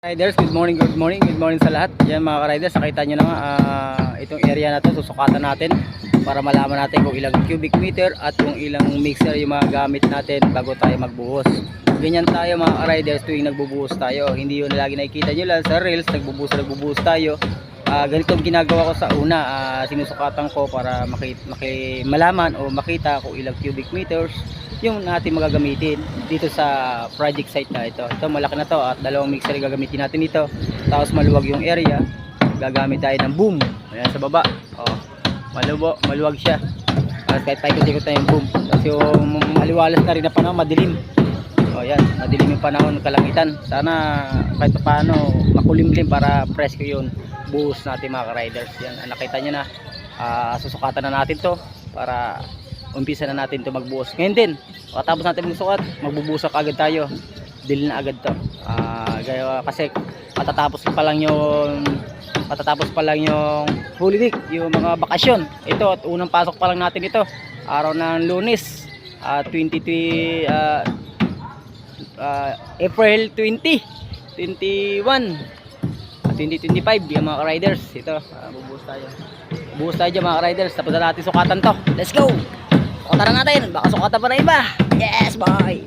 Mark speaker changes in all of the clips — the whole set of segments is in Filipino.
Speaker 1: Riders, good morning sa lahat. Yan mga ka-riders, nakita nyo na nga itong area na to, susukatan natin para malaman natin kung ilang cubic meter at kung ilang mixer yung mga gamit natin bago tayo magbuhos. Ganyan tayo mga ka-riders tuwing nagbubuhos tayo. Hindi yun lagi nakikita nyo lang sa reels, nagbubuhos tayo. Ganito ang ginagawa ko sa una, sinusukatan ko para malaman o makita kung ilang cubic meters yung natin magagamitin dito sa project site na ito. Ito malaki na to at dalawang mixer gagamitin natin dito. Tapos maluwag yung area, gagamit tayo ng boom. Ayan sa baba. Maluwag siya. Kahit paikot-ikot na yung boom. Tapos yung maliwalas na rin na panahon, madilim. Ayan, madilim yung panahon, kalangitan. Sana kahit paano makulimlim para presko yun buhos natin mga riders. Yan, nakita nyo na. Susukatan na natin to para umpisa na natin to magbuhos. Ngayon din, tapos natin magsukat, magbubusak agad tayo. Dili na agad to. Kasi matatapos pa lang yung Holy Week, yung mga bakasyon. Ito at unang pasok pa lang natin ito. Araw ng Lunes, April 20, 21, 2025 yung mga riders. Ito, bubuhos tayo. Buhos tayo dyan mga riders. Tapos na natin sukatan to. Let's go! Sukatan na natin. Baka sukatan pa na iba. Yes, boy!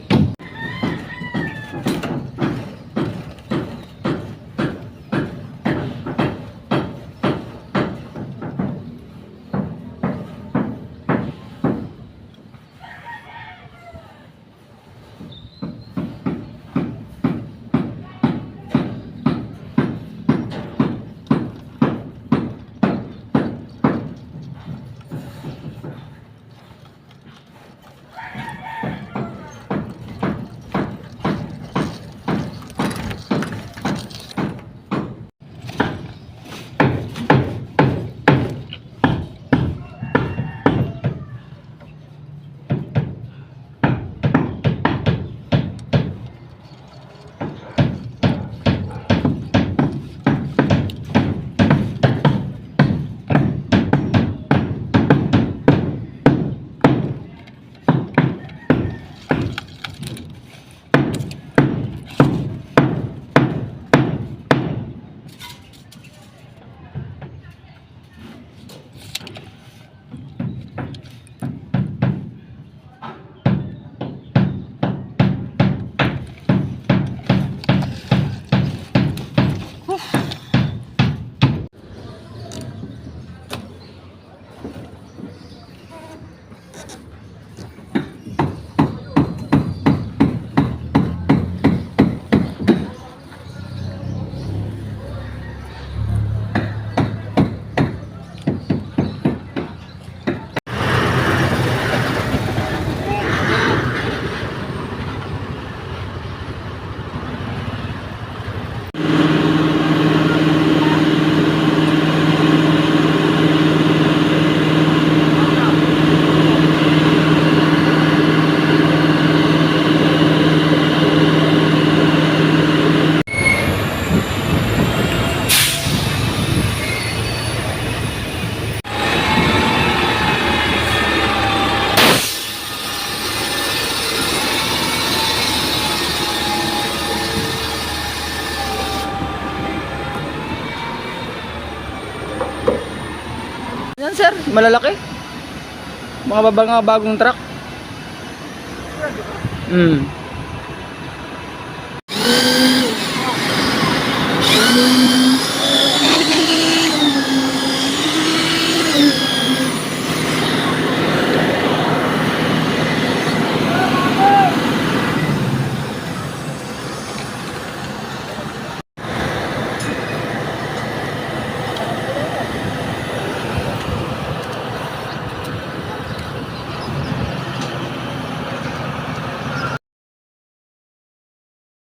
Speaker 1: Yan sir, malalaki. Mga bagong truck.